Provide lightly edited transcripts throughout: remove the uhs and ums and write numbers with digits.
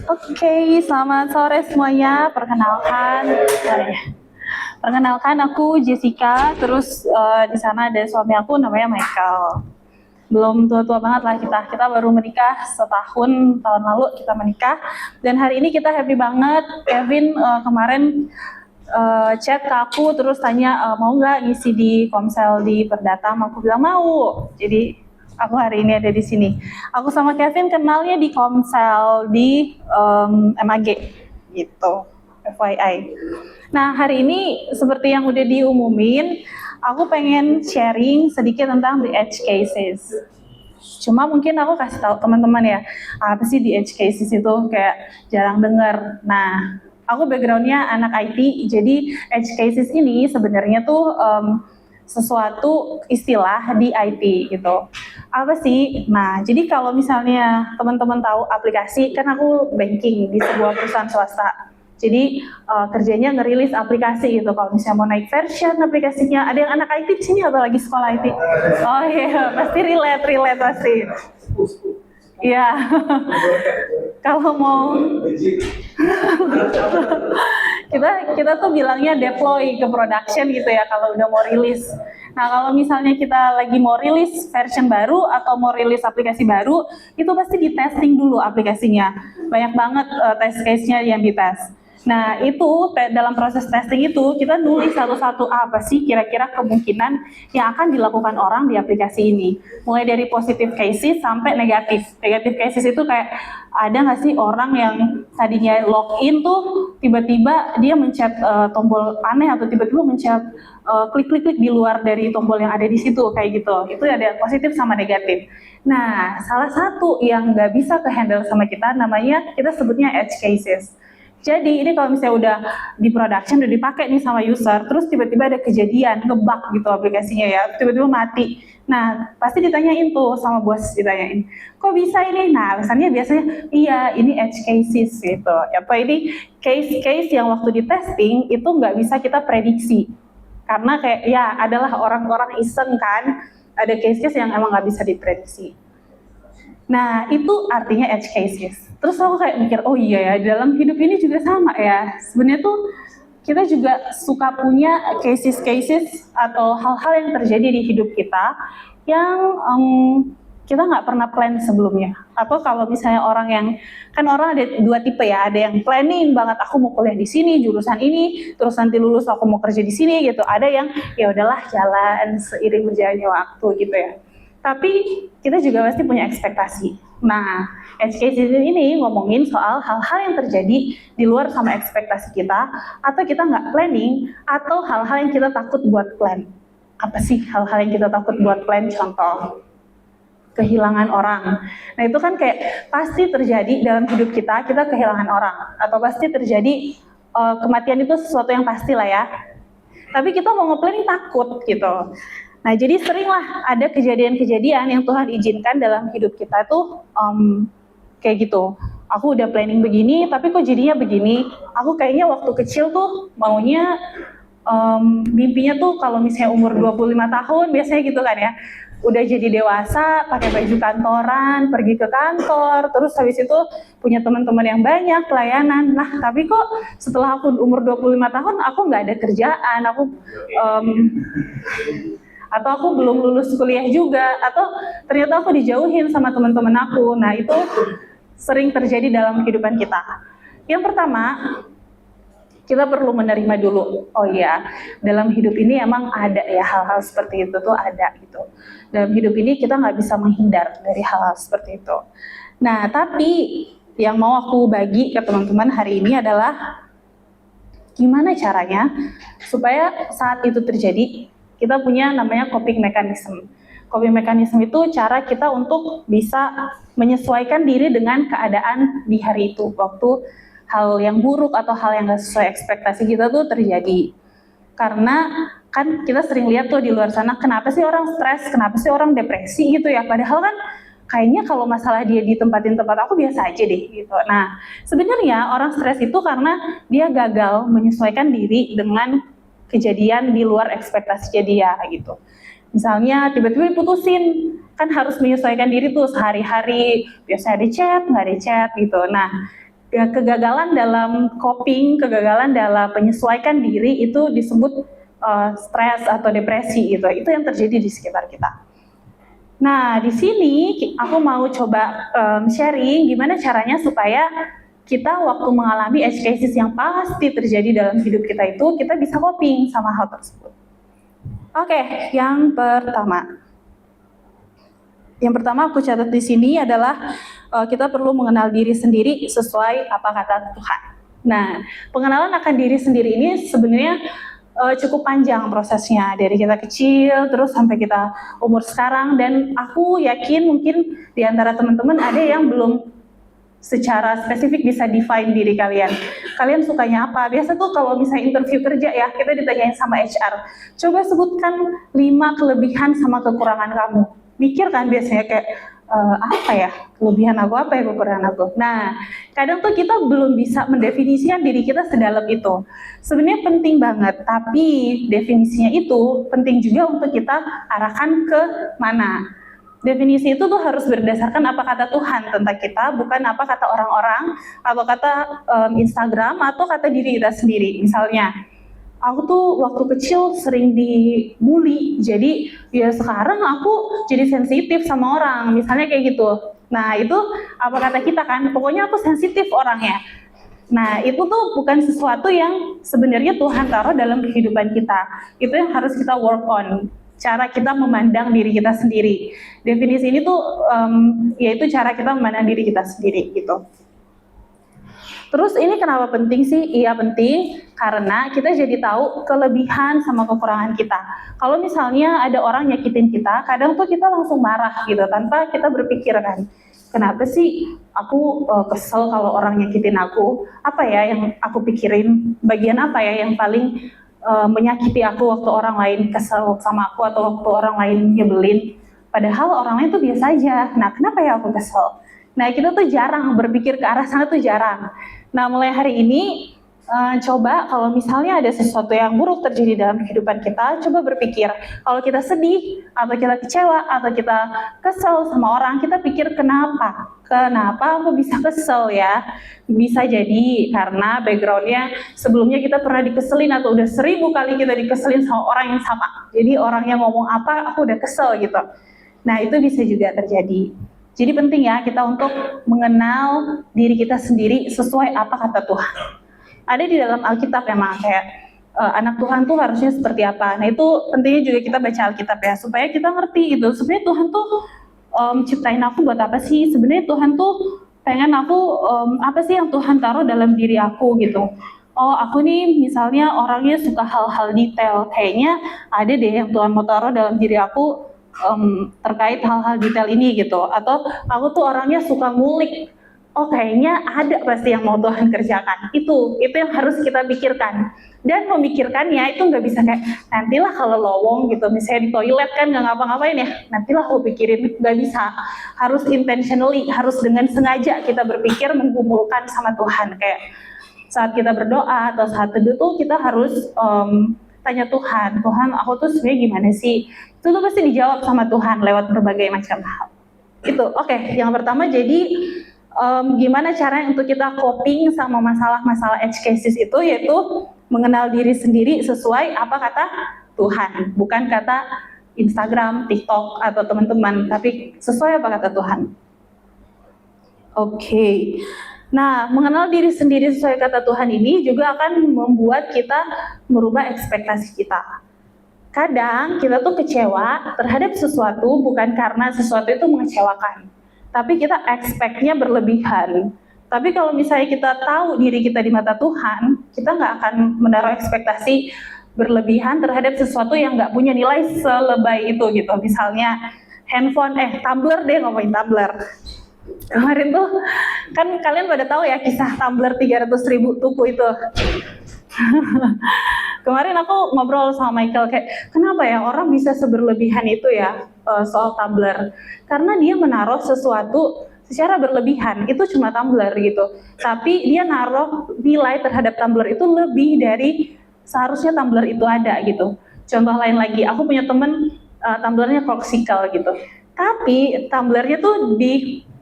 Oke, selamat sore semuanya. Perkenalkan aku Jessica. Terus di sana ada suami aku namanya Michael. Belum tua-tua banget lah kita. Kita baru menikah tahun lalu kita menikah. Dan hari ini kita happy banget. Kevin kemarin chat ke aku terus tanya mau nggak ngisi di Komsel di Perdata. Aku bilang mau. Jadi aku hari ini ada di sini. Aku sama Kevin kenalnya di Komsel di MAG gitu, FYI. Nah hari ini seperti yang udah diumumin, aku pengen sharing sedikit tentang the edge cases. Cuma mungkin aku kasih tahu teman-teman ya, apa sih the edge cases itu, kayak jarang dengar. Nah, aku backgroundnya anak IT, jadi edge cases ini sebenarnya tuh sesuatu istilah di IT gitu. Apa sih? Nah, jadi kalau misalnya teman-teman tahu aplikasi, kan aku banking di sebuah perusahaan swasta. Jadi kerjanya ngerilis aplikasi gitu. Kalau misalnya mau naik version aplikasinya, ada yang anak IT di sini atau lagi sekolah IT? Oh iya, pasti relate pasti. Iya. Kalau mau kita tuh bilangnya deploy ke production gitu ya kalau udah mau rilis. Nah, kalau misalnya kita lagi mau rilis version baru atau mau rilis aplikasi baru, itu pasti di testing dulu aplikasinya. Banyak banget test case-nya yang dites. Nah, itu dalam proses testing itu kita nulis satu-satu apa sih kira-kira kemungkinan yang akan dilakukan orang di aplikasi ini. Mulai dari positive cases sampai negatif. Negative cases itu kayak ada nggak sih orang yang tadinya login tuh tiba-tiba dia mencet tombol aneh atau tiba-tiba mencet klik-klik di luar dari tombol yang ada di situ kayak gitu. Itu ada positif sama negatif. Nah, salah satu yang nggak bisa ke-handle sama kita namanya kita sebutnya edge cases. Jadi ini kalau misalnya udah di production, udah dipakai nih sama user, terus tiba-tiba ada kejadian, ngebug gitu aplikasinya ya, tiba-tiba mati. Nah, pasti ditanyain tuh sama bos, ditanyain, kok bisa ini? Nah, alasannya biasanya, iya ini edge cases gitu. Apa ini case-case yang waktu di testing itu nggak bisa kita prediksi. Karena kayak ya adalah orang-orang iseng kan, ada case-case yang emang nggak bisa diprediksi. Nah, itu artinya edge cases. Terus aku kayak mikir, oh iya ya, dalam hidup ini juga sama ya. Sebenarnya tuh kita juga suka punya cases-cases atau hal-hal yang terjadi di hidup kita yang kita nggak pernah plan sebelumnya. Atau kalau misalnya orang yang, kan orang ada dua tipe ya, ada yang planning banget, aku mau kuliah di sini, jurusan ini, terus nanti lulus aku mau kerja di sini gitu. Ada yang ya udahlah jalan seiring berjalannya waktu gitu ya. Tapi kita juga pasti punya ekspektasi. Nah, edge cases ini ngomongin soal hal-hal yang terjadi di luar sama ekspektasi kita, atau kita nggak planning, atau hal-hal yang kita takut buat plan. Apa sih hal-hal yang kita takut buat plan? Contoh, kehilangan orang. Nah itu kan kayak pasti terjadi dalam hidup kita kehilangan orang. Atau pasti terjadi kematian itu sesuatu yang pasti lah ya. Tapi kita mau nge-planning takut gitu. Nah, jadi seringlah ada kejadian-kejadian yang Tuhan izinkan dalam hidup kita tuh kayak gitu. Aku udah planning begini, tapi kok jadinya begini. Aku kayaknya waktu kecil tuh maunya mimpinya tuh kalau misalnya umur 25 tahun, biasanya gitu kan ya. Udah jadi dewasa, pakai baju kantoran, pergi ke kantor, terus habis itu punya teman-teman yang banyak, pelayanan. Nah, tapi kok setelah aku umur 25 tahun, aku nggak ada kerjaan, atau aku belum lulus kuliah juga, atau ternyata aku dijauhin sama teman-teman aku. Nah, itu sering terjadi dalam kehidupan kita. Yang pertama, kita perlu menerima dulu, oh iya, dalam hidup ini emang ada ya hal-hal seperti itu tuh ada gitu. Dalam hidup ini kita nggak bisa menghindar dari hal-hal seperti itu. Nah, tapi yang mau aku bagi ke teman-teman hari ini adalah gimana caranya supaya saat itu terjadi, kita punya namanya coping mechanism. Coping mechanism itu cara kita untuk bisa menyesuaikan diri dengan keadaan di hari itu, waktu hal yang buruk atau hal yang gak sesuai ekspektasi kita tuh terjadi. Karena kan kita sering lihat tuh di luar sana, kenapa sih orang stres, kenapa sih orang depresi gitu ya, padahal kan kayaknya kalau masalah dia ditempatin tempat aku biasa aja deh gitu. Nah, sebenarnya orang stres itu karena dia gagal menyesuaikan diri dengan kejadian di luar ekspektasinya dia gitu. Misalnya tiba-tiba diputusin, kan harus menyesuaikan diri tuh sehari-hari, biasanya ada chat, nggak ada chat gitu. Nah, ya, kegagalan dalam coping, kegagalan dalam menyesuaikan diri itu disebut stres atau depresi gitu. Itu yang terjadi di sekitar kita. Nah, di sini aku mau coba sharing gimana caranya supaya kita waktu mengalami edge cases yang pasti terjadi dalam hidup kita itu, kita bisa coping sama hal tersebut. Oke, yang pertama. Yang pertama aku catat di sini adalah kita perlu mengenal diri sendiri sesuai apa kata Tuhan. Nah, pengenalan akan diri sendiri ini sebenarnya cukup panjang prosesnya, dari kita kecil terus sampai kita umur sekarang, dan aku yakin mungkin di antara teman-teman ada yang belum secara spesifik bisa define diri kalian. Kalian sukanya apa? Biasa tuh kalau misalnya interview kerja ya, kita ditanyain sama HR, coba sebutkan 5 kelebihan sama kekurangan kamu. Mikir kan biasanya kayak, apa ya, kelebihan aku, apa ya kekurangan aku. Nah, kadang tuh kita belum bisa mendefinisikan diri kita sedalam itu. Sebenarnya penting banget, tapi definisinya itu penting juga untuk kita arahkan ke mana. Definisi itu tuh harus berdasarkan apa kata Tuhan tentang kita, bukan apa kata orang-orang, atau kata Instagram, atau kata diri kita sendiri. Misalnya, aku tuh waktu kecil sering dibully, jadi ya sekarang aku jadi sensitif sama orang, misalnya kayak gitu. Nah, itu apa kata kita kan, pokoknya aku sensitif orangnya. Nah, itu tuh bukan sesuatu yang sebenarnya Tuhan taruh dalam kehidupan kita. Itu yang harus kita work on. Cara kita memandang diri kita sendiri. Definisi ini tuh yaitu cara kita memandang diri kita sendiri gitu. Terus ini kenapa penting sih? Iya penting karena kita jadi tahu kelebihan sama kekurangan kita. Kalau misalnya ada orang nyakitin kita, kadang tuh kita langsung marah gitu tanpa kita berpikir kan, kenapa sih aku kesel kalau orang nyakitin aku? Apa ya yang aku pikirin? Bagian apa ya yang paling menyakiti aku waktu orang lain kesel sama aku atau waktu orang lain nyebelin, padahal orang lain tuh biasa aja. Nah, kenapa ya aku kesel? Nah, kita tuh jarang berpikir ke arah sana, tuh jarang. Nah, mulai hari ini coba kalau misalnya ada sesuatu yang buruk terjadi dalam kehidupan kita, coba berpikir kalau kita sedih atau kita kecewa atau kita kesel sama orang, kita pikir kenapa aku bisa kesel ya. Bisa jadi karena backgroundnya sebelumnya kita pernah dikeselin atau udah 1000 kali kita dikeselin sama orang yang sama, jadi orang yang ngomong apa aku udah kesel gitu. Nah, itu bisa juga terjadi. Jadi penting ya kita untuk mengenal diri kita sendiri sesuai apa kata Tuhan. Ada di dalam Alkitab memang kayak anak Tuhan tuh harusnya seperti apa. Nah, itu pentingnya juga kita baca Alkitab ya, supaya kita ngerti gitu. Sebenarnya Tuhan tuh ciptain aku buat apa sih? Sebenarnya Tuhan tuh pengen aku apa sih yang Tuhan taruh dalam diri aku gitu. Oh, aku nih misalnya orangnya suka hal-hal detail. Kayaknya ada deh yang Tuhan mau taruh dalam diri aku terkait hal-hal detail ini gitu. Atau aku tuh orangnya suka ngulik. Oh, kayaknya ada pasti yang mau Tuhan kerjakan. Itu yang harus kita pikirkan. Dan memikirkannya itu nggak bisa kayak nantilah kalau lowong gitu, misalnya di toilet kan nggak ngapa-ngapain ya, nantilah aku pikirin, nggak bisa. Harus intentionally, harus dengan sengaja kita berpikir menggumulkan sama Tuhan. Kayak saat kita berdoa atau saat teduh tuh kita harus tanya Tuhan, aku tuh sebenarnya gimana sih? Itu tuh pasti dijawab sama Tuhan lewat berbagai macam hal. Itu oke. Yang pertama jadi gimana caranya untuk kita coping sama masalah-masalah edge cases itu, yaitu mengenal diri sendiri sesuai apa kata Tuhan, bukan kata Instagram, TikTok, atau teman-teman, tapi sesuai apa kata Tuhan. Oke. Nah, mengenal diri sendiri sesuai kata Tuhan ini juga akan membuat kita merubah ekspektasi kita. Kadang kita tuh kecewa terhadap sesuatu bukan karena sesuatu itu mengecewakan, tapi kita expect-nya berlebihan. Tapi kalau misalnya kita tahu diri kita di mata Tuhan, kita nggak akan menaruh ekspektasi berlebihan terhadap sesuatu yang nggak punya nilai selebay itu gitu. Misalnya handphone, tumbler deh, ngomongin tumbler. Kemarin tuh, kan kalian pada tahu ya kisah tumbler 300.000 tuku itu. Kemarin aku ngobrol sama Michael kayak, kenapa ya orang bisa seberlebihan itu ya soal tumbler? Karena dia menaruh sesuatu secara berlebihan, itu cuma tumbler gitu. Tapi dia naruh nilai terhadap tumbler itu lebih dari seharusnya tumbler itu ada gitu. Contoh lain lagi, aku punya temen tumblernya Corkcicle gitu. Tapi tumblernya tuh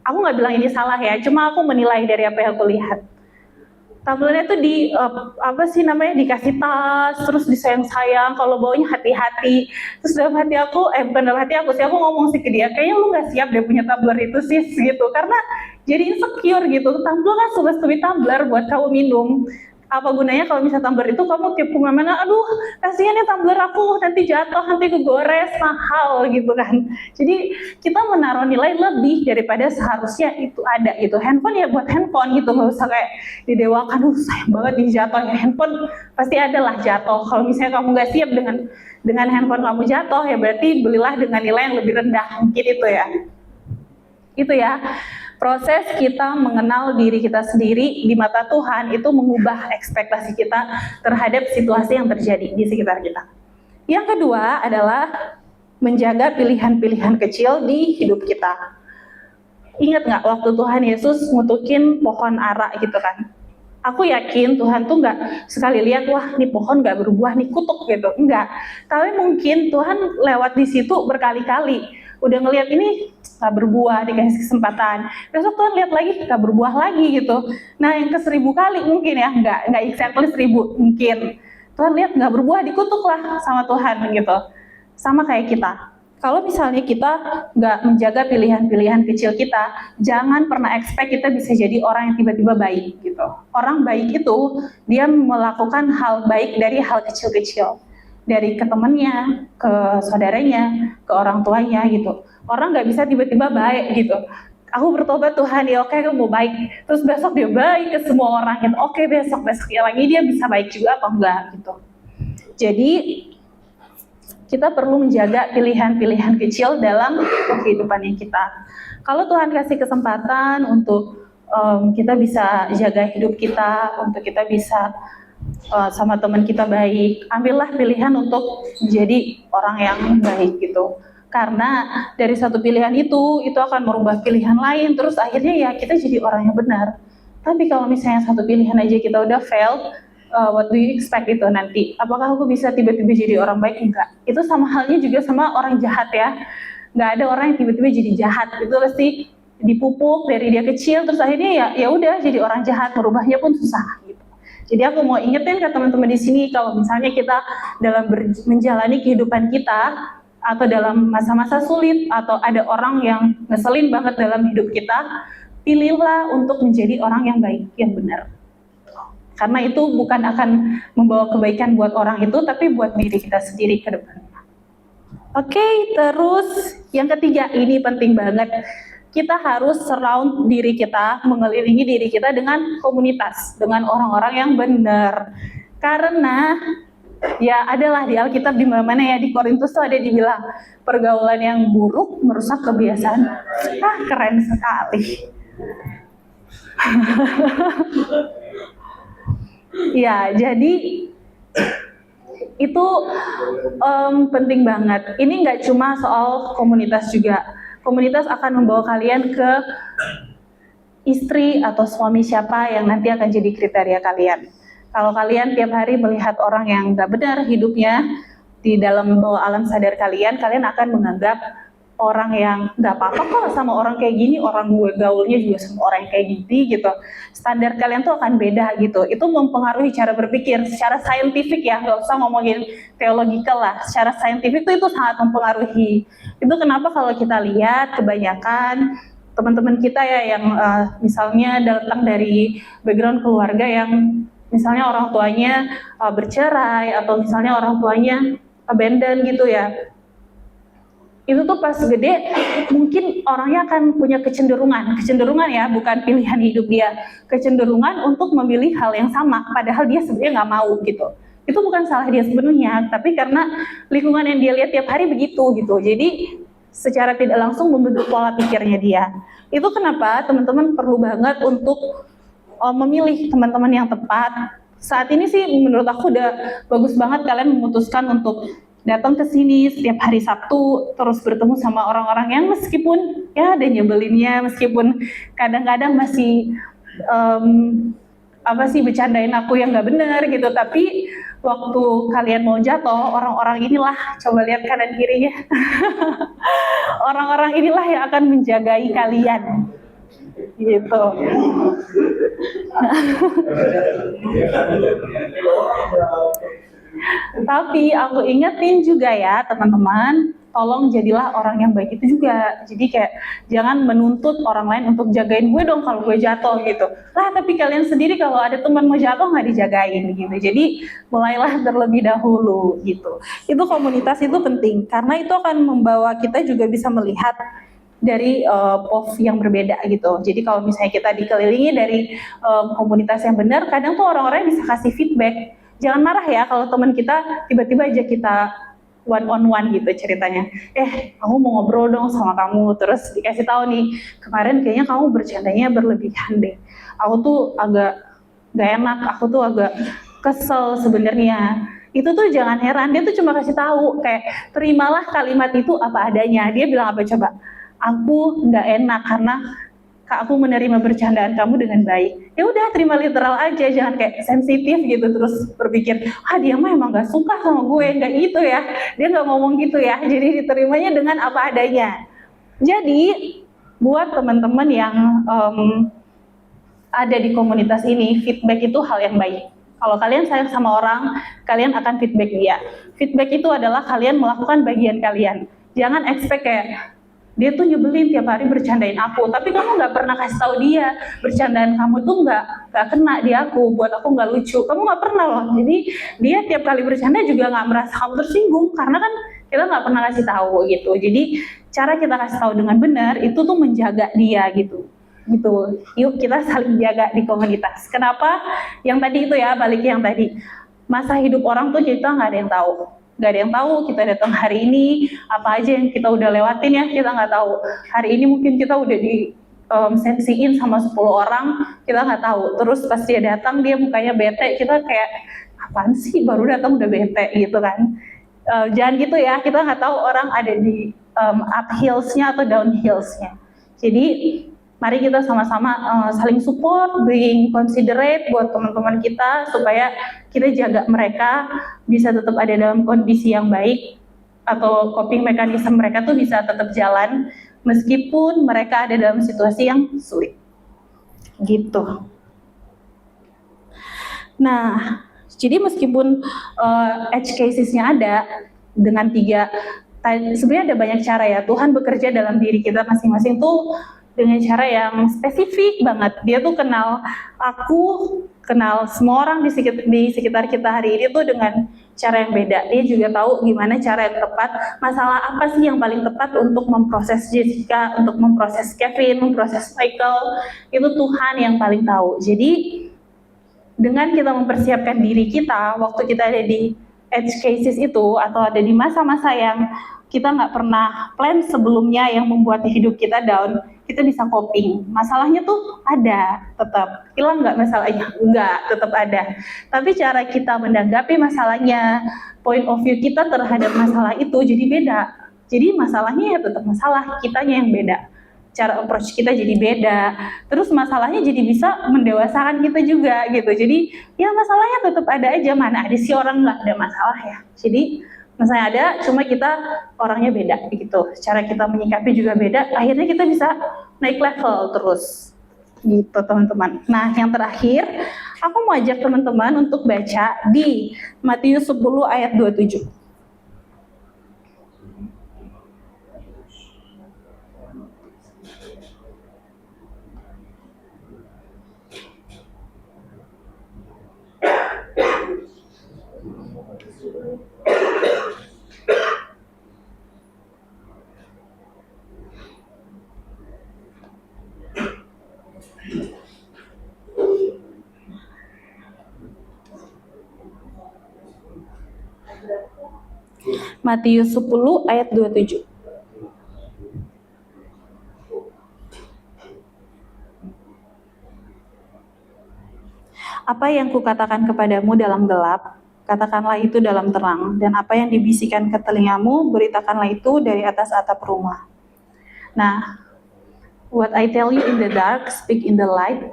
aku nggak bilang ini salah ya, cuma aku menilai dari apa yang aku lihat. Tumblernya tuh dikasih tas, terus disayang-sayang, kalau bawanya hati-hati. Terus dalam hati aku, bukan dalam hati aku sih, aku ngomong sih ke dia, kayaknya lu nggak siap deh punya tumbler itu sih, gitu. Karena jadi insecure gitu, tumbler kan sobat-sobat tumbler buat kamu minum. Apa gunanya kalau misalnya tumbler itu kamu tiap kemana-mana, aduh kasihan ya tumbler aku, nanti jatuh, nanti kegores, mahal gitu kan. Jadi kita menaruh nilai lebih daripada seharusnya itu ada gitu. Handphone ya buat handphone gitu, nggak usah kayak didewakan, sayang banget ini jatuh ya. Handphone pasti ada lah jatuh. Kalau misalnya kamu nggak siap dengan handphone kamu jatuh, ya berarti belilah dengan nilai yang lebih rendah, mungkin itu ya. Itu ya. Proses kita mengenal diri kita sendiri di mata Tuhan itu mengubah ekspektasi kita terhadap situasi yang terjadi di sekitar kita. Yang kedua adalah menjaga pilihan-pilihan kecil di hidup kita. Ingat nggak waktu Tuhan Yesus ngutukin pohon ara gitu kan? Aku yakin Tuhan tuh nggak sekali lihat, wah nih pohon nggak berbuah nih kutuk gitu, enggak. Tapi mungkin Tuhan lewat di situ berkali-kali. Udah ngelihat ini nggak berbuah, dikasih kesempatan. Besok Tuhan lihat lagi nggak berbuah lagi gitu. Nah yang ke 1000 kali mungkin ya, nggak exactly 1000 mungkin. Tuhan lihat nggak berbuah, dikutuk lah sama Tuhan gitu. Sama kayak kita. Kalau misalnya kita nggak menjaga pilihan-pilihan kecil kita, jangan pernah expect kita bisa jadi orang yang tiba-tiba baik gitu. Orang baik itu dia melakukan hal baik dari hal kecil-kecil. Dari ke temannya, ke saudaranya, ke orang tuanya gitu. Orang nggak bisa tiba-tiba baik gitu. Aku bertobat Tuhan, ya oke aku mau baik. Terus besok dia baik ke semua orang gitu. Oke besok-besoknya lagi dia bisa baik juga apa enggak gitu. Jadi kita perlu menjaga pilihan-pilihan kecil dalam kehidupan kita. Kalau Tuhan kasih kesempatan untuk kita bisa jaga hidup kita, untuk kita bisa sama teman kita baik, ambillah pilihan untuk menjadi orang yang baik gitu. Karena dari satu pilihan itu akan merubah pilihan lain, terus akhirnya ya kita jadi orang yang benar. Tapi kalau misalnya satu pilihan aja kita udah failed, what do you expect itu nanti? Apakah aku bisa tiba-tiba jadi orang baik? Enggak. Itu sama halnya juga sama orang jahat ya. Nggak ada orang yang tiba-tiba jadi jahat. Itu pasti dipupuk dari dia kecil, terus akhirnya ya udah jadi orang jahat, merubahnya pun susah gitu. Jadi aku mau ingetin ke teman-teman di sini, kalau misalnya kita dalam menjalani kehidupan kita, atau dalam masa-masa sulit, atau ada orang yang ngeselin banget dalam hidup kita, pilihlah untuk menjadi orang yang baik, yang benar. Karena itu bukan akan membawa kebaikan buat orang itu, tapi buat diri kita sendiri ke depan. Oke, terus yang ketiga, ini penting banget. Kita harus surround diri kita, mengelilingi diri kita dengan komunitas, dengan orang-orang yang benar. Karena ya adalah di Alkitab di mana-mana ya, di Korintus tuh ada dibilang pergaulan yang buruk merusak kebiasaan. Keren sekali. Ya, jadi itu penting banget. Ini nggak cuma soal komunitas juga. Komunitas akan membawa kalian ke istri atau suami siapa yang nanti akan jadi kriteria kalian. Kalau kalian tiap hari melihat orang yang nggak benar hidupnya di dalam bawah alam sadar kalian akan menganggap orang yang nggak apa-apa kok sama orang kayak gini, orang gue gaulnya juga sama orang yang kayak gini gitu. Standar kalian tuh akan beda gitu. Itu mempengaruhi cara berpikir secara saintifik ya, nggak usah ngomongin teologikal lah. Secara saintifik itu sangat mempengaruhi. Itu kenapa kalau kita lihat kebanyakan teman-teman kita ya yang misalnya datang dari background keluarga yang misalnya orang tuanya bercerai atau misalnya orang tuanya abandon gitu ya. Itu tuh pas gede mungkin orangnya akan punya kecenderungan ya, bukan pilihan hidup dia, kecenderungan untuk memilih hal yang sama padahal dia sebenarnya nggak mau gitu. Itu bukan salah dia sebenarnya, tapi karena lingkungan yang dia lihat tiap hari begitu gitu, jadi secara tidak langsung membentuk pola pikirnya dia. Itu kenapa teman-teman perlu banget untuk memilih teman-teman yang tepat. Saat ini sih menurut aku udah bagus banget kalian memutuskan untuk datang ke sini setiap hari Sabtu, terus bertemu sama orang-orang yang meskipun ya ada nyebelinnya, meskipun kadang-kadang masih bercandain aku yang nggak benar gitu, tapi waktu kalian mau jatuh, orang-orang inilah, coba lihat kanan kirinya, orang-orang inilah yang akan menjagai kalian, gitu. Tapi aku ingetin juga ya teman-teman, tolong jadilah orang yang baik itu juga. Jadi kayak jangan menuntut orang lain untuk jagain gue dong kalau gue jatuh gitu. Lah tapi kalian sendiri kalau ada teman mau jatuh nggak dijagain gitu. Jadi mulailah terlebih dahulu gitu. Itu komunitas itu penting karena itu akan membawa kita juga bisa melihat dari POV yang berbeda gitu. Jadi kalau misalnya kita dikelilingi dari komunitas yang benar, kadang tuh orang-orang bisa kasih feedback. Jangan marah ya kalau teman kita tiba-tiba aja kita one on one gitu ceritanya. Aku mau ngobrol dong sama kamu, terus dikasih tahu nih, kemarin kayaknya kamu bercandanya berlebihan deh. Aku tuh agak gak enak, aku tuh agak kesel sebenarnya. Itu tuh jangan heran, dia tuh cuma kasih tahu kayak terimalah kalimat itu apa adanya. Dia bilang apa coba? Aku nggak enak karena aku menerima bercandaan kamu dengan baik. Ya udah terima literal aja, jangan kayak sensitif gitu terus berpikir, dia mah emang nggak suka sama gue, nggak gitu ya. Dia nggak ngomong gitu ya. Jadi diterimanya dengan apa adanya. Jadi buat teman-teman yang ada di komunitas ini, feedback itu hal yang baik. Kalau kalian sayang sama orang, kalian akan feedback dia. Feedback itu adalah kalian melakukan bagian kalian. Jangan expect kayak dia tuh nyebelin tiap hari bercandain aku, tapi kamu nggak pernah kasih tahu dia bercandaan kamu tuh nggak kena di aku, buat aku nggak lucu. Kamu nggak pernah loh. Jadi dia tiap kali bercanda juga nggak merasa kamu tersinggung karena kan kita nggak pernah kasih tahu gitu. Jadi cara kita kasih tahu dengan benar itu tuh menjaga dia gitu. Yuk kita saling jaga di komunitas. Kenapa? Yang tadi itu ya, balik yang tadi, masa hidup orang tuh kita nggak ada yang tahu. Gak ada yang tahu kita datang hari ini apa aja yang kita udah lewatin ya, kita nggak tahu. Hari ini mungkin kita udah di sensiin sama 10 orang, kita nggak tahu. Terus pas dia datang dia mukanya bete, kita kayak apaan sih baru datang udah bete gitu kan. Jangan gitu ya, kita nggak tahu orang ada di uphills-nya atau downhills-nya. Jadi mari kita sama-sama saling support, being considerate buat teman-teman kita supaya kita jaga mereka bisa tetap ada dalam kondisi yang baik atau coping mechanism mereka tuh bisa tetap jalan meskipun mereka ada dalam situasi yang sulit. Gitu. Nah, jadi meskipun edge cases-nya ada dengan 3, sebenarnya ada banyak cara ya. Tuhan bekerja dalam diri kita masing-masing tuh dengan cara yang spesifik banget. Dia tuh kenal aku, kenal semua orang di sekitar kita hari ini tuh dengan cara yang beda. Dia juga tahu gimana cara yang tepat, masalah apa sih yang paling tepat untuk memproses Jessica, untuk memproses Kevin, memproses Michael. Itu Tuhan yang paling tahu. Jadi dengan kita mempersiapkan diri kita waktu kita ada di edge cases itu atau ada di masa-masa yang kita nggak pernah plan sebelumnya yang membuat hidup kita down, kita bisa coping. Masalahnya tuh ada, tetap. Hilang nggak masalahnya? Nggak, tetap ada. Tapi cara kita menanggapi masalahnya, point of view kita terhadap masalah itu jadi beda. Jadi masalahnya ya tetap masalah, kitanya yang beda. Cara approach kita jadi beda. Terus masalahnya jadi bisa mendewasakan kita juga gitu. Jadi ya masalahnya tetap ada aja, mana ada sih orang nggak ada masalah ya. Jadi masalahnya ada, cuma kita orangnya beda gitu. Cara kita menyikapi juga beda, akhirnya kita bisa naik level terus. Gitu teman-teman. Nah yang terakhir, aku mau ajak teman-teman untuk baca di Matius 10 ayat 27. Matius 10 ayat 27. Apa yang kukatakan kepadamu dalam gelap, katakanlah itu dalam terang, dan apa yang dibisikkan ke telingamu, beritakanlah itu dari atas atap rumah. Nah, what I tell you in the dark, speak in the light.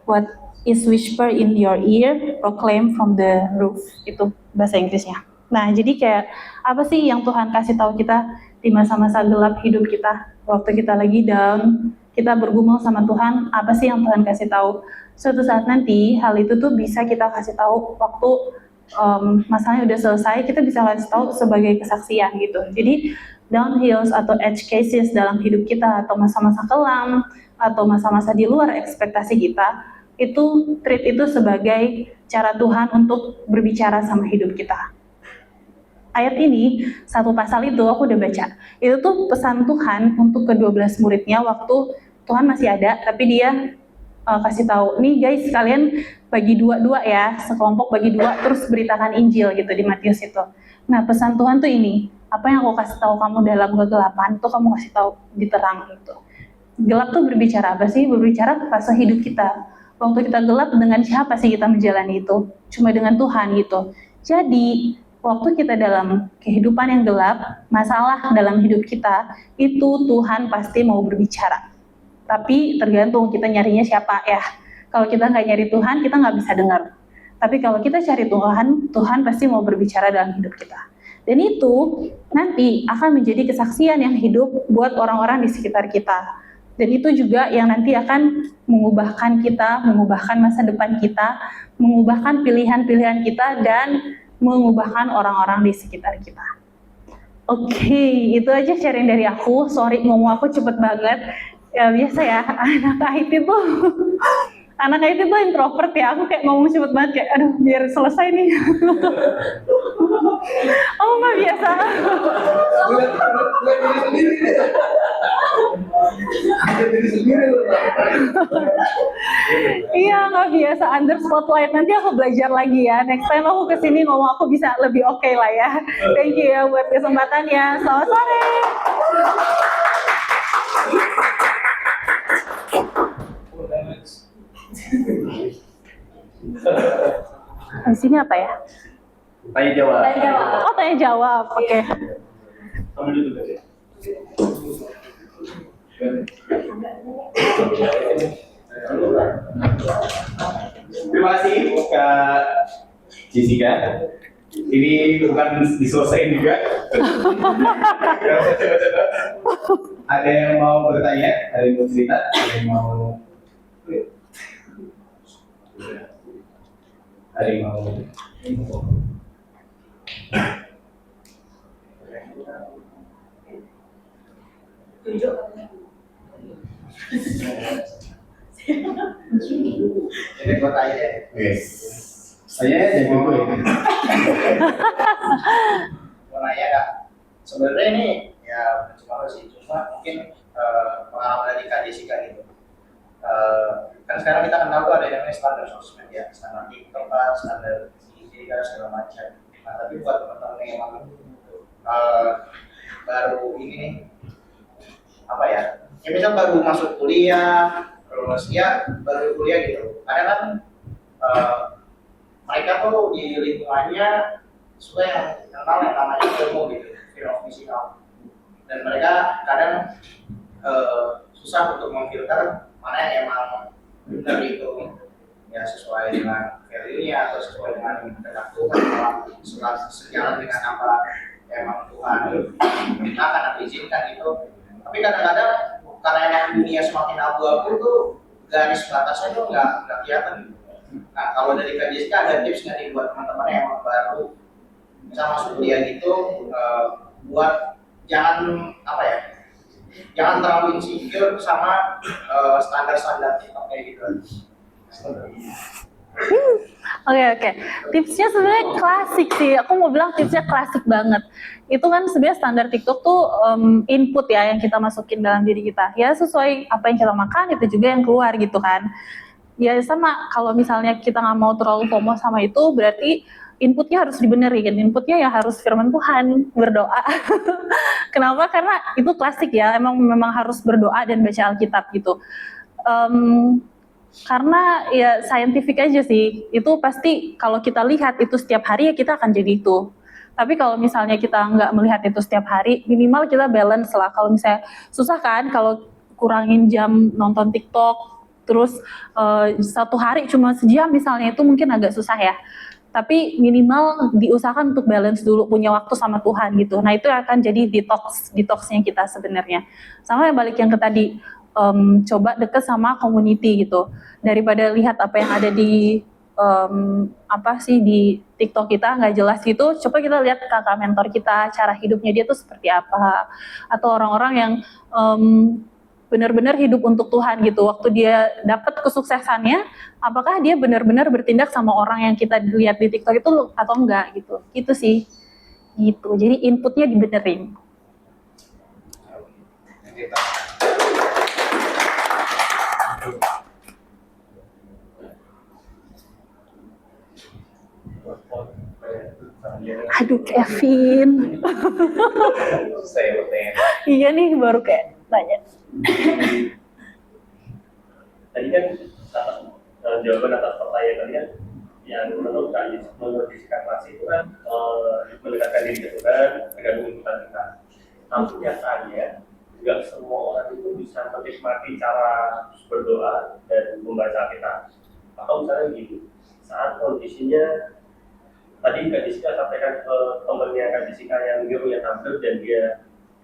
What is whisper in your ear, proclaim from the roof. Itu bahasa Inggrisnya. Nah, jadi kayak apa sih yang Tuhan kasih tahu kita di masa-masa gelap hidup kita, waktu kita lagi down, kita bergumul sama Tuhan, apa sih yang Tuhan kasih tahu? Suatu saat nanti hal itu tuh bisa kita kasih tahu waktu masalahnya udah selesai, kita bisa kasih tahu sebagai kesaksian gitu. Jadi downhills atau edge cases dalam hidup kita, atau masa-masa kelam, atau masa-masa di luar ekspektasi kita, itu treat itu sebagai cara Tuhan untuk berbicara sama hidup kita. Ayat ini, satu pasal itu aku udah baca. Itu tuh pesan Tuhan untuk ke-12 muridnya waktu Tuhan masih ada, tapi dia kasih tahu, nih guys, kalian bagi dua-dua ya, sekelompok bagi dua, terus beritakan Injil gitu di Matius itu. Nah, pesan Tuhan tuh ini, apa yang aku kasih tahu kamu dalam kegelapan, tuh kamu kasih tahu di terang gitu. Gelap tuh berbicara apa sih? Berbicara fase hidup kita. Waktu kita gelap, dengan siapa sih kita menjalani itu? Cuma dengan Tuhan gitu. Jadi, waktu kita dalam kehidupan yang gelap, masalah dalam hidup kita, itu Tuhan pasti mau berbicara. Tapi tergantung kita nyarinya siapa ya. Kalau kita nggak nyari Tuhan, kita nggak bisa dengar. Tapi kalau kita cari Tuhan, Tuhan pasti mau berbicara dalam hidup kita. Dan itu nanti akan menjadi kesaksian yang hidup buat orang-orang di sekitar kita. Dan itu juga yang nanti akan mengubahkan kita, mengubahkan masa depan kita, mengubahkan pilihan-pilihan kita, dan mengubahkan orang-orang di sekitar kita. Oke, itu aja sharing dari aku. Sorry ngomong aku cepet banget. Ya biasa ya, anak IT tuh introvert ya. Aku kayak ngomong cepet banget, kayak aduh biar selesai nih. Oh nggak biasa. Iya nggak biasa under spotlight. Nanti aku belajar lagi ya. Next time aku kesini ngomong aku bisa lebih oke lah ya. Thank you ya buat kesempatannya. Selamat sore. Di sini apa ya? Tanya jawab. Oh tanya jawab. Oke. Kamu duduk aja. Terima kasih Kak Jessica. Ini bukan diselesaikan juga. Ada yang mau bertanya? Ada yang mau cerita? Ada yang mau? Ada yang mau? Tunjuk. Jadi gua tanya deh. Yes. Saya jadi gue. Mau nanya Kak. Sebenarnya ini ya cuma sih, cuma mungkin pengalaman dari Kak Jessica gitu. Kan sekarang kita kenal tuh ada yang namanya standar sosmed ya, standar TikTok, standar IG dan segala macam. Nah, tapi buat teman-teman yang emang baru ini nih, apa ya? Ya misal baru masuk kuliah, terus ya baru kuliah gitu. Kadang kan mereka tuh di lingkungannya suka yang kenal yang namanya FOMO gitu, fear of missing out. Dan mereka kadang susah untuk memfilter mana yang emang benar itu ya sesuai dengan value-nya atau sesuai dengan kehendak Tuhan, sejalan dengan apa emang Tuhan mintakan atau izinkan gitu. Tapi kadang-kadang karena emang dunia semakin abu-abu tuh garis batasnya tuh nggak kelihatan. Nah kalau dari Kak Jessica ada tips nggak nih buat teman-teman yang emang baru bisa masuk kuliah gitu, buat jangan apa ya, jangan terlalu insecure sama standar-standar TikTok kayak gitu. Oke. Tipsnya sebenarnya klasik sih. Aku mau bilang tipsnya klasik banget. Itu kan sebenarnya standar TikTok tuh input ya yang kita masukin dalam diri kita. Ya sesuai apa yang kita makan itu juga yang keluar gitu kan. Ya sama kalau misalnya kita nggak mau terlalu FOMO sama itu, berarti inputnya harus dibenerin. Inputnya ya harus firman Tuhan, berdoa. Kenapa? Karena itu klasik ya. Memang harus berdoa dan baca Alkitab gitu. Karena ya scientific aja sih, itu pasti kalau kita lihat itu setiap hari ya kita akan jadi itu. Tapi kalau misalnya kita nggak melihat itu setiap hari, minimal kita balance lah. Kalau misalnya susah kan kalau kurangin jam nonton TikTok, Terus satu hari cuma sejam misalnya itu mungkin agak susah ya. Tapi minimal diusahakan untuk balance dulu, punya waktu sama Tuhan gitu. Nah itu akan jadi detoxnya kita sebenarnya. Sama yang balik yang ke tadi, coba deket sama community gitu. Daripada lihat apa yang ada di di TikTok kita nggak jelas gitu, coba kita lihat kakak mentor kita, cara hidupnya dia tuh seperti apa, atau orang-orang yang benar-benar hidup untuk Tuhan gitu. Waktu dia dapat kesuksesannya, apakah dia benar-benar bertindak sama orang yang kita lihat di TikTok itu atau enggak gitu. Gitu sih. Gitu. Jadi inputnya dibenerin. Aduh Kevin. Iya nih baru kayak tanya. Tadi kan jawaban atas pertanyaan kalian yang menurut Jessica Klasik itu kan mendekatkan diri ke Tuhan tergantung tuntutan kita. Namun nyatanya nggak semua orang itu bisa menikmati cara berdoa dan membaca kita. Atau misalnya gitu, saat kondisinya tadi Kak Jessica sampaikan ke temennya Kak Jessica yang dia punya tumbler dan dia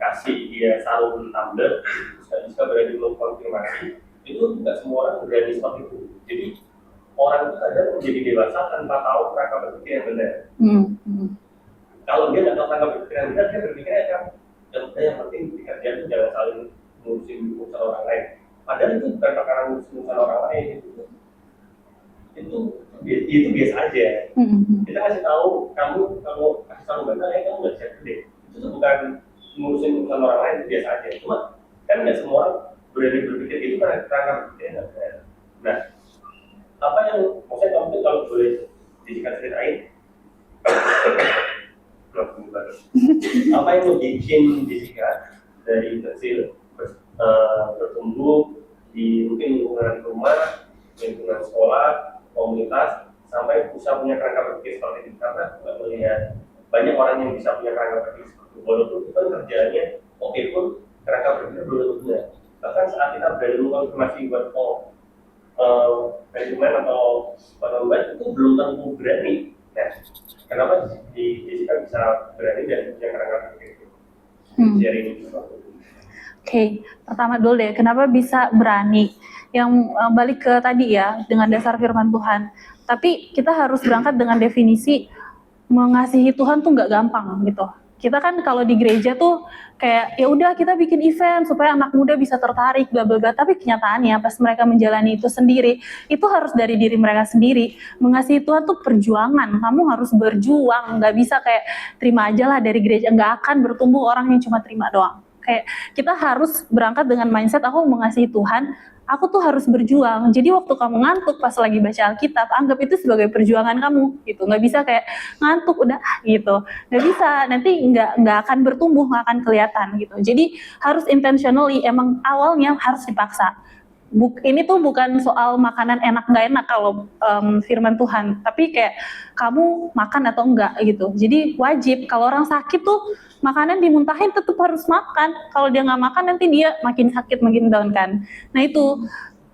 kasih dia sarung tumbler, terus Kak Jessica berani mengkonfirmasi, itu nggak semua orang berani seperti itu. Jadi orang itu kadang menjadi dewasa tanpa tahu kerangka berpikir yang benar. Kalau dia nggak tahu kerangka berpikir yang benar, dia berpikirnya kan yang penting pekerjaan itu jangan saling ngurusin urusan orang lain. Padahal itu bukan perkara ngurusin urusan orang lain, itu biasa aja. Kita kasih tahu kamu kasih tahu benar ya kamu nggak bisa gede. Itu tuh bukan ngurusin urusan orang lain, itu biasa aja. Cuma kan nggak semua orang berani berpikir itu karena kerangka berpikir nggak benar. Nah, apa yang maksudnya mungkin kalau boleh dijadikan ceritain apa yang membuat Jessica dari kecil bertumbuh di mungkin lingkungan rumah, lingkungan sekolah, komunitas sampai bisa punya kerangka berpikir seperti itu karena nggak melihat banyak orang yang bisa punya kerangka berpikir seperti itu walaupun itu kan kerjaannya oke pun kerangka berpikir belum tentunya bahkan saat kita berani mengkonfirmasi buat manajemen atau pengembangan itu belum tentu berani. Nah, kenapa di Jessica bisa berani dan punya kerangka berpikir itu? Jadi Oke, pertama dulu deh, kenapa bisa berani? Yang balik ke tadi ya, dengan dasar firman Tuhan. Tapi kita harus berangkat dengan definisi mengasihi Tuhan tuh nggak gampang gitu. Kita kan kalau di gereja tuh kayak ya udah kita bikin event supaya anak muda bisa tertarik bla bla bla. Tapi kenyataannya pas mereka menjalani itu sendiri, itu harus dari diri mereka sendiri. Mengasihi Tuhan tuh perjuangan. Kamu harus berjuang, nggak bisa kayak terima aja lah dari gereja. Nggak akan bertumbuh orang yang cuma terima doang. Kayak kita harus berangkat dengan mindset aku mengasihi Tuhan, aku tuh harus berjuang. Jadi waktu kamu ngantuk pas lagi baca Alkitab, anggap itu sebagai perjuangan kamu gitu. Nggak bisa kayak ngantuk udah gitu. Nggak bisa, nanti nggak akan bertumbuh, nggak akan kelihatan gitu. Jadi harus intentionally, emang awalnya harus dipaksa. Ini tuh bukan soal makanan enak nggak enak kalau firman Tuhan, tapi kayak kamu makan atau enggak gitu. Jadi wajib, kalau orang sakit tuh makanan dimuntahin tetap harus makan. Kalau dia nggak makan nanti dia makin sakit, makin down kan. Nah itu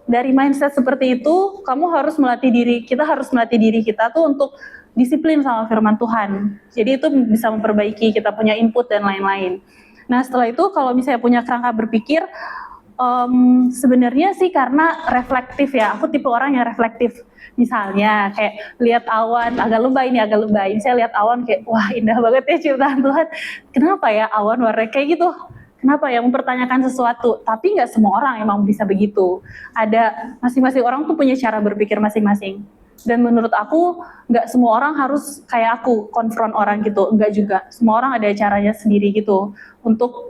dari mindset seperti itu, kamu harus melatih diri. Kita harus melatih diri kita tuh untuk disiplin sama firman Tuhan. Jadi itu bisa memperbaiki kita punya input dan lain-lain. Nah setelah itu kalau misalnya punya kerangka berpikir, sebenarnya sih karena reflektif ya. Aku tipe orang yang reflektif. Misalnya kayak lihat awan agak lebay. Saya lihat awan kayak wah indah banget ya ciptaan Tuhan. Kenapa ya awan warna kayak gitu? Kenapa ya mempertanyakan sesuatu? Tapi nggak semua orang emang bisa begitu. Ada masing-masing orang tuh punya cara berpikir masing-masing. Dan menurut aku nggak semua orang harus kayak aku konfront orang gitu. Enggak juga. Semua orang ada caranya sendiri gitu untuk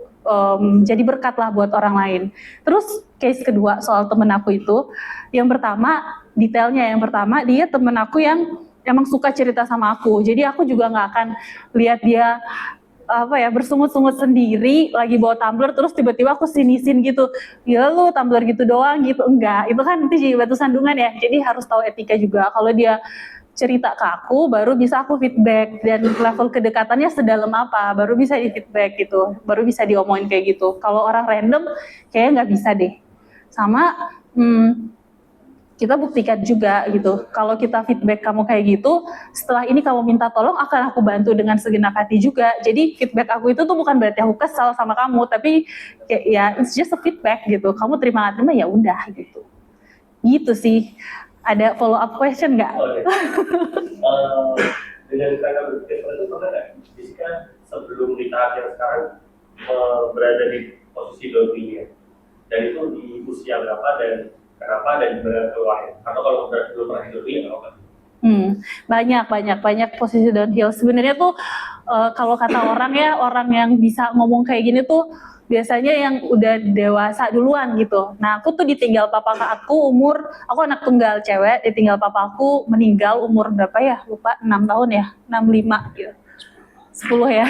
jadi berkat lah buat orang lain. Terus case kedua soal temen aku itu, yang pertama detailnya, yang pertama dia temen aku yang emang suka cerita sama aku. Jadi aku juga nggak akan lihat dia bersungut-sungut sendiri lagi bawa tumbler terus tiba-tiba aku sinisin gitu. Gila lu tumbler gitu doang gitu. Enggak, itu kan nanti jadi batu sandungan ya. Jadi harus tahu etika juga. Kalau dia cerita ke aku, baru bisa aku feedback dan level kedekatannya sedalam apa, baru bisa di feedback gitu, baru bisa diomongin kayak gitu. Kalau orang random, kayaknya nggak bisa deh. Sama kita buktikan juga gitu. Kalau kita feedback kamu kayak gitu, setelah ini kamu minta tolong, akan aku bantu dengan segenap hati juga. Jadi feedback aku itu tuh bukan berarti aku kesal sama kamu, tapi kayak ya it's just a feedback gitu. Kamu terima nggak terima ya udah gitu. Gitu sih. Ada follow up question nggak? Oke. Dengan cara berpikir seperti itu, pernah nggak Jessica sebelum di tahap yang sekarang berada di posisi downhill, dan itu di usia berapa dan kenapa dan gimana keluarnya? Atau kalau belum pernah di downhill apa? Banyak posisi downhill. Sebenarnya tuh kalau kata orang ya, orang yang bisa ngomong kayak gini tuh biasanya yang udah dewasa duluan gitu. Nah, aku tuh ditinggal papa aku aku anak tunggal cewek, ditinggal papa aku meninggal umur berapa ya? Lupa, 6 tahun ya, 65 gitu. 10 ya.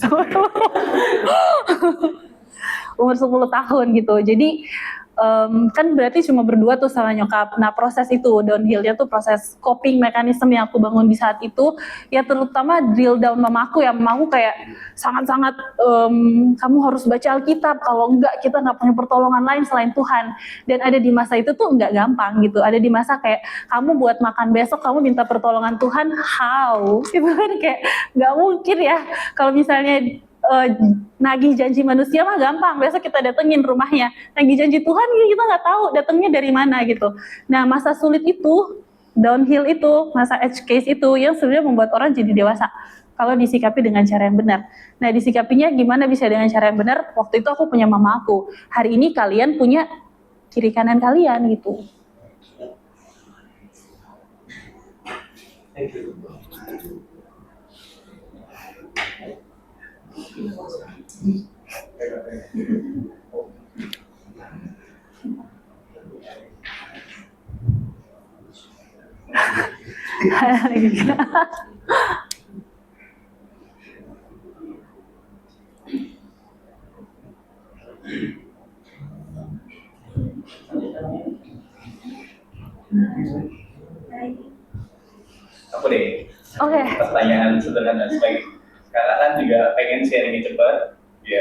10. Umur 10 tahun gitu. Jadi kan berarti cuma berdua tuh sama nyokap. Nah, proses itu downhill-nya tuh proses coping mekanisme yang aku bangun di saat itu, ya terutama drill down mamaku ya. Mamaku kayak sangat-sangat kamu harus baca Alkitab, kalau enggak kita nggak punya pertolongan lain selain Tuhan. Dan ada di masa itu tuh nggak gampang gitu. Ada di masa kayak kamu buat makan besok kamu minta pertolongan Tuhan, how? Itu kan kayak nggak mungkin ya. Kalau misalnya nagih janji manusia mah gampang, besok kita datengin rumahnya. Nagih janji Tuhan kita nggak tahu datangnya dari mana gitu. Nah, masa sulit itu, downhill itu, masa edge case itu yang sebenarnya membuat orang jadi dewasa kalau disikapi dengan cara yang benar. Nah, disikapinya gimana bisa dengan cara yang benar? Waktu itu aku punya mama aku. Hari ini kalian punya kiri kanan kalian gitu. Thank you. Aku deh. Oke. Pertanyaan sederhana supaya kakak kan juga pengen sharing cepat. Ya.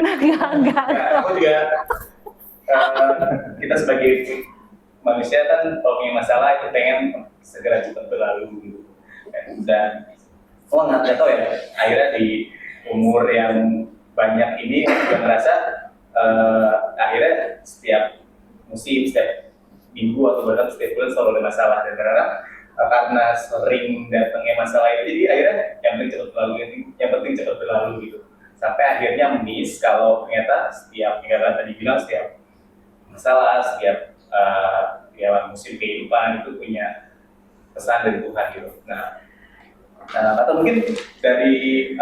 Enggak. Nah, aku juga kita sebagai manusia kan kalau punya masalah itu pengen segera cepat berlalu gitu. Dan nggak tahu ya, akhirnya di umur yang banyak ini juga ngerasa akhirnya setiap musim, setiap minggu atau bahkan setiap bulan selalu ada masalah, dan karena sering datangnya masalah itu, jadi akhirnya yang penting cepat berlalu gitu. Sampai akhirnya miss kalau ternyata setiap tadi bilang setiap masalah, setiap musim kehidupan itu punya pesan dari Tuhan gitu. Nah, atau mungkin dari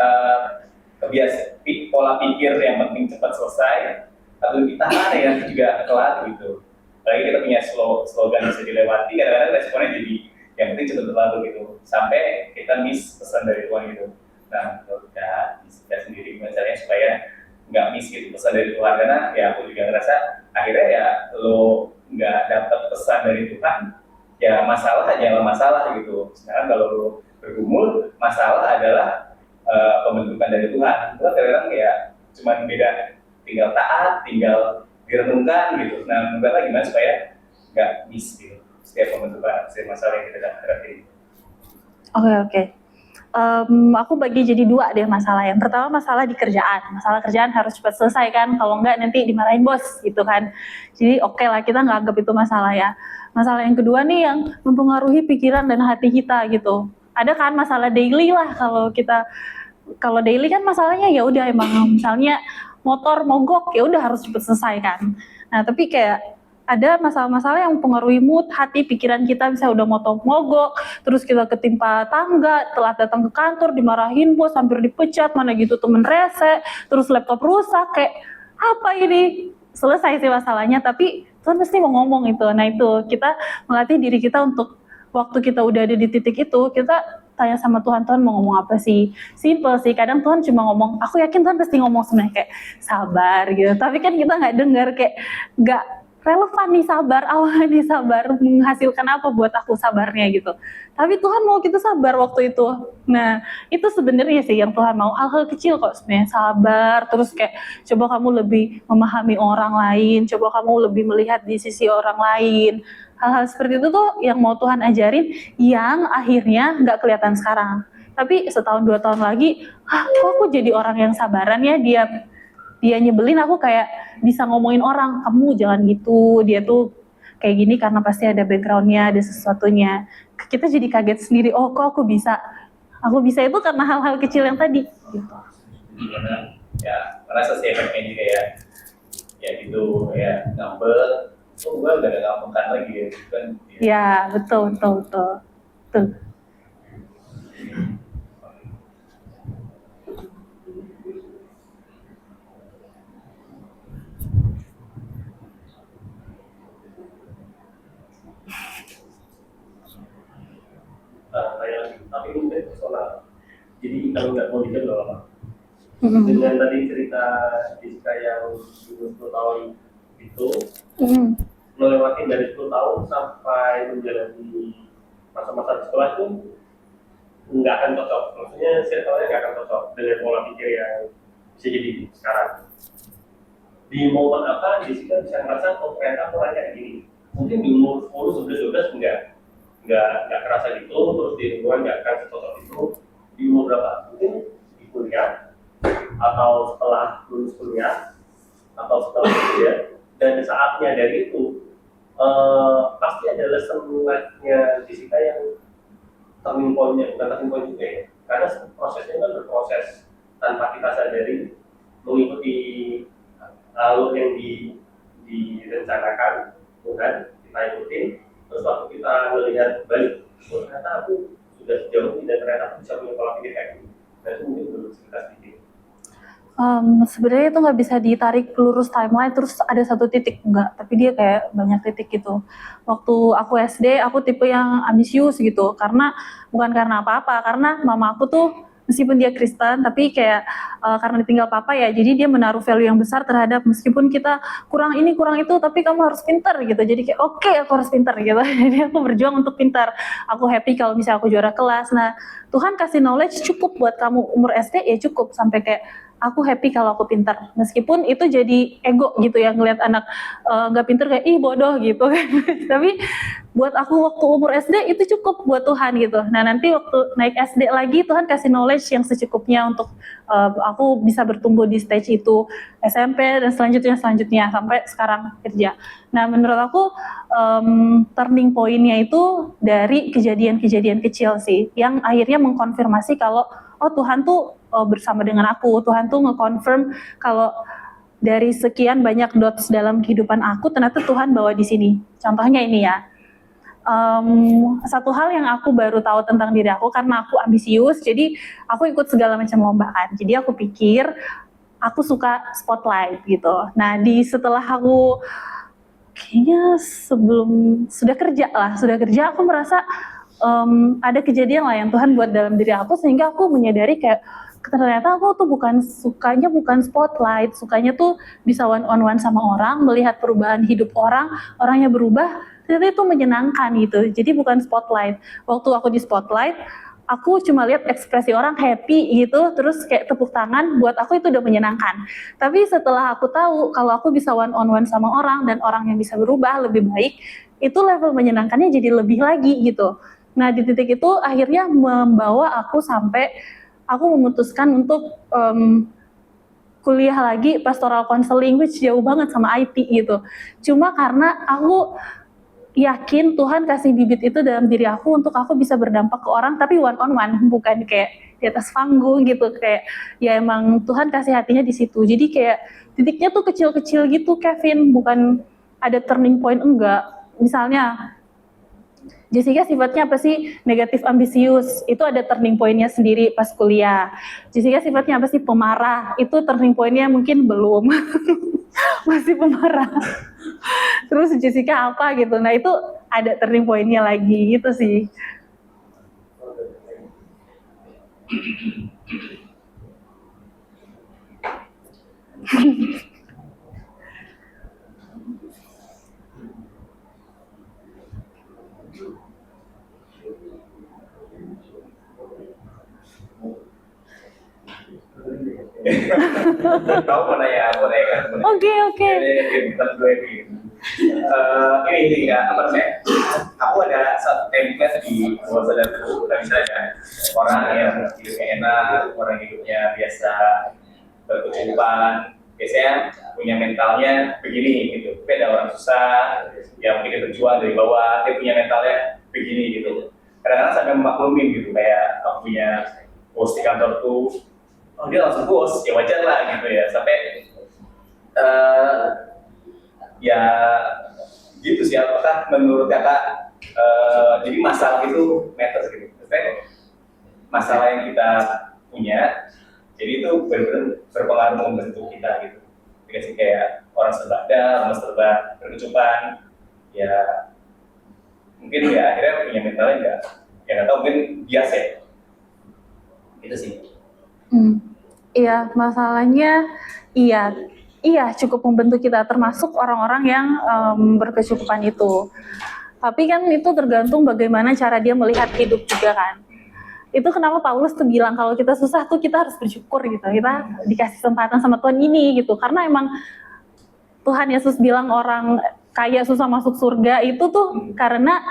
pola pikir yang penting cepat selesai, atau ditahan ya juga kelar gitu. Apalagi kita punya slogan yang bisa dilewati, kadang-kadang responnya jadi yang penting cepat berlalu gitu, sampai kita miss pesan dari Tuhan gitu. Nah, menurut kita sendiri gimana caranya supaya nggak miss gitu pesan dari Tuhan, karena ya aku juga ngerasa akhirnya ya lo nggak dapat pesan dari Tuhan, ya masalah hanyalah masalah gitu. Sekarang kalau lo bergumul, masalah adalah pembentukan dari Tuhan. Itu kadang-kadang ya cuma beda, tinggal taat, tinggal direnungkan gitu. Nah, menurut gimana supaya nggak miss gitu setiap pembentukan, setiap masalah yang kita hadapi. Oke. Aku bagi jadi dua deh masalah. Yang pertama masalah di kerjaan. Masalah kerjaan harus cepat selesai kan, kalau enggak nanti dimarahin bos gitu kan. Jadi oke lah, kita nggak anggap itu masalah ya. Masalah yang kedua nih yang mempengaruhi pikiran dan hati kita gitu. Ada kan masalah daily lah, kalau daily kan masalahnya ya udah emang misalnya motor mogok ya udah harus cepat selesai kan. Nah, tapi kayak ada masalah-masalah yang mempengaruhi mood, hati, pikiran kita, bisa udah mogok, terus kita ketimpa tangga, telat datang ke kantor, dimarahin bos, hampir dipecat, mana gitu temen rese, terus laptop rusak, kayak apa ini? Selesai sih masalahnya, tapi Tuhan pasti mau ngomong itu. Nah itu, kita melatih diri kita untuk waktu kita udah ada di titik itu, kita tanya sama Tuhan mau ngomong apa sih? Simple sih, kadang Tuhan cuma ngomong, aku yakin Tuhan pasti ngomong sebenarnya kayak sabar gitu, tapi kan kita nggak dengar, kayak nggak relevan nih sabar, awalnya nih sabar menghasilkan apa buat aku sabarnya gitu. Tapi Tuhan mau kita sabar waktu itu. Nah, itu sebenarnya sih yang Tuhan mau, hal-hal kecil kok sebenarnya, sabar, terus kayak coba kamu lebih memahami orang lain, coba kamu lebih melihat di sisi orang lain. Hal-hal seperti itu tuh yang mau Tuhan ajarin, yang akhirnya nggak kelihatan sekarang. Tapi setahun 2 tahun lagi, kok aku jadi orang yang sabaran ya, dia nyebelin aku kayak bisa ngomongin orang, kamu jangan gitu, dia tuh kayak gini karena pasti ada backgroundnya, ada sesuatunya. Kita jadi kaget sendiri, oh kok aku bisa itu karena hal-hal kecil yang tadi gitu. Gimana ya merasa sih efeknya juga ya gitu ya ngambek, gue udah gak ngambekan lagi ya kan Ya betul. Tanya lagi, tapi ini dari personal. Jadi kalau nggak mau dijawab nggak apa-apa. Dengan tadi cerita Jessica yang 10 tahun itu, melewati dari 10 tahun sampai menjalani masa-masa di sekolah itu nggak akan cocok. Maksudnya circle-nya nggak akan cocok dengan pola pikir yang bisa jadi sekarang. Di momen apa Jessica bisa ngerasa, oh ternyata aku kayak gini. Mungkin di umur 10, 11, 12 nggak kerasa gitu, terus di lingkungan nggak akan secocok itu. Di umur berapa? Mungkin di kuliah, atau setelah lulus kuliah, atau setelah kerja, dan saatnya dari itu pasti ada lesson life-nya Jessica yang turning point-nya, bukan turning point juga ya, karena prosesnya kan berproses tanpa kita sadari, mengikuti alur yang direncanakan, bukan kita ikutin. Terus waktu kita melihat balik, oh, ternyata aku sudah sejauh ini dan ternyata aku bisa punya pola pikir kayak gini. Dan itu mungkin perlu cerita sedikit. Sebenarnya itu nggak bisa ditarik lurus timeline terus ada satu titik, enggak, tapi dia kayak banyak titik gitu. Waktu aku SD aku tipe yang ambisius gitu, bukan karena apa-apa, karena mama aku tuh meskipun dia Kristen tapi kayak karena ditinggal papa ya, jadi dia menaruh value yang besar terhadap meskipun kita kurang ini kurang itu tapi kamu harus pintar gitu. Jadi kayak oke, aku harus pintar gitu. Jadi aku berjuang untuk pintar. Aku happy kalau misalnya aku juara kelas. Nah, Tuhan kasih knowledge cukup buat kamu umur SD ya cukup, sampai kayak aku happy kalau aku pintar, meskipun itu jadi ego gitu ya, ngelihat anak nggak pintar kayak ih bodoh gitu kan. Tapi buat aku waktu umur SD itu cukup buat Tuhan gitu. Nah nanti waktu naik SD lagi Tuhan kasih knowledge yang secukupnya untuk aku bisa bertumbuh di stage itu, SMP dan selanjutnya sampai sekarang kerja. Nah menurut aku turning point-nya itu dari kejadian-kejadian kecil sih, yang akhirnya mengkonfirmasi kalau oh Tuhan tuh bersama dengan aku. Tuhan tuh nge-confirm kalau dari sekian banyak dots dalam kehidupan aku, ternyata Tuhan bawa di sini. Contohnya ini ya. Satu hal yang aku baru tahu tentang diri aku karena aku ambisius, jadi aku ikut segala macam lomba kan. Jadi aku pikir aku suka spotlight gitu. Nah, setelah aku kayaknya sudah kerja aku merasa ada kejadian lah yang Tuhan buat dalam diri aku, sehingga aku menyadari kayak ternyata aku tuh bukan spotlight, sukanya tuh bisa one on one sama orang, melihat perubahan hidup orangnya berubah, ternyata itu menyenangkan gitu. Jadi bukan spotlight. Waktu aku di spotlight, aku cuma lihat ekspresi orang happy gitu, terus kayak tepuk tangan, buat aku itu udah menyenangkan. Tapi setelah aku tahu kalau aku bisa one on one sama orang dan orang yang bisa berubah lebih baik, itu level menyenangkannya jadi lebih lagi gitu. Nah di titik itu akhirnya membawa aku sampai aku memutuskan untuk kuliah lagi pastoral counseling, which jauh banget sama IT gitu. Cuma karena aku yakin Tuhan kasih bibit itu dalam diri aku untuk aku bisa berdampak ke orang, tapi one on one, bukan kayak di atas panggung gitu. Kayak ya emang Tuhan kasih hatinya di situ. Jadi kayak titiknya tuh kecil-kecil gitu, Kevin, bukan ada turning point, enggak. Misalnya Jessica sifatnya apa sih? Negatif ambisius. Itu ada turning point-nya sendiri pas kuliah. Jessica sifatnya apa sih? Pemarah. Itu turning point-nya mungkin belum. Masih pemarah. Terus Jessica apa gitu. Nah itu ada turning point-nya lagi gitu sih. Kamu mau nanya kan? Oke. Bukan gue gitu. Ini ya apa namanya? Aku ada satu template di WhatsApp aku. Misalnya orang yang hidupnya enak, orang hidupnya biasa berkecukupan, biasanya punya mentalnya begini gitu. Tapi ada orang susah, yang mungkin dia berjuang dari bawah, dia punya mentalnya begini gitu. Kadang-kadang sampai memaklumin gitu, kayak aku punya bos di kantor tuh, oh dia langsung bos, ya wajar lah gitu ya. Sampai ya gitu sih. Apakah menurut kakak jadi masalah itu matters gitu? Maksudnya masalah yang kita punya, jadi itu benar-benar berpengaruh membentuk kita gitu. Dikasih kayak orang serba ada, orang serba berkecukupan, ya mungkin ya akhirnya punya mentalnya nggak tahu, mungkin biasa ya. Itu sih. Iya, masalahnya iya cukup membentuk kita, termasuk orang-orang yang berkecukupan itu. Tapi kan itu tergantung bagaimana cara dia melihat hidup juga kan. Itu kenapa Paulus tuh bilang kalau kita susah tuh kita harus bersyukur gitu. Kita dikasih kesempatan sama Tuhan ini gitu. Karena emang Tuhan Yesus bilang orang kaya susah masuk surga itu tuh karena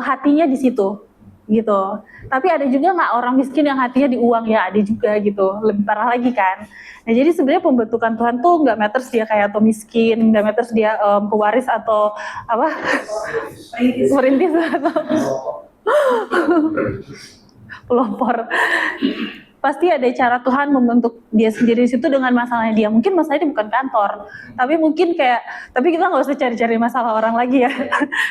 hatinya di situ gitu. Tapi ada juga nggak orang miskin yang hatinya di uang? Ya ada juga gitu, lebih parah lagi kan. Nah jadi sebenarnya pembentukan Tuhan tuh nggak matters dia kaya atau miskin, nggak matters dia pewaris atau apa, perintis atau pelopor. Pasti ada cara Tuhan membentuk dia sendiri di situ dengan masalahnya dia. Mungkin masalahnya bukan kantor, tapi mungkin tapi kita nggak usah cari-cari masalah orang lagi ya.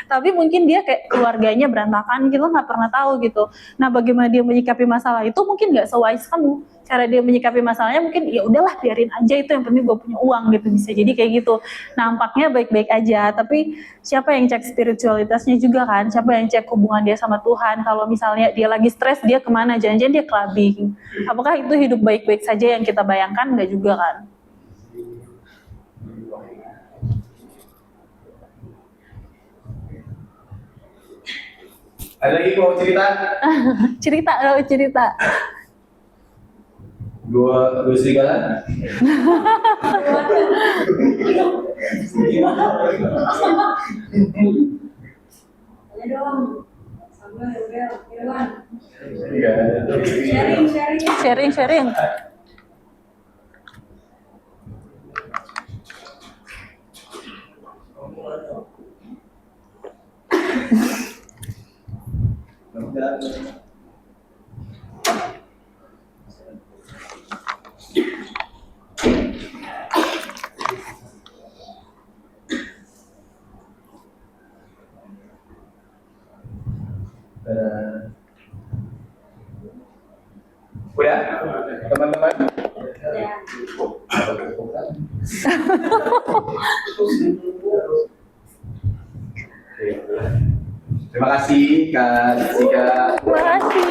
Tapi mungkin dia kayak keluarganya berantakan, kita nggak pernah tahu gitu. Nah, bagaimana dia menyikapi masalah itu mungkin nggak sewise kamu. Cara dia menyikapi masalahnya mungkin ya udahlah biarin aja, itu yang penting gue punya uang gitu, bisa jadi kayak gitu. Nampaknya baik-baik aja, tapi siapa yang cek spiritualitasnya juga kan? Siapa yang cek hubungan dia sama Tuhan? Kalau misalnya dia lagi stres, dia kemana? Jangan-jangan dia clubbing. Apakah itu hidup baik-baik saja yang kita bayangkan? Nggak juga kan? Ada lagi mau cerita? cerita. Dua serigala. Sharing. Udah, teman-teman. Terima kasih Kak Jessica. Terima kasih.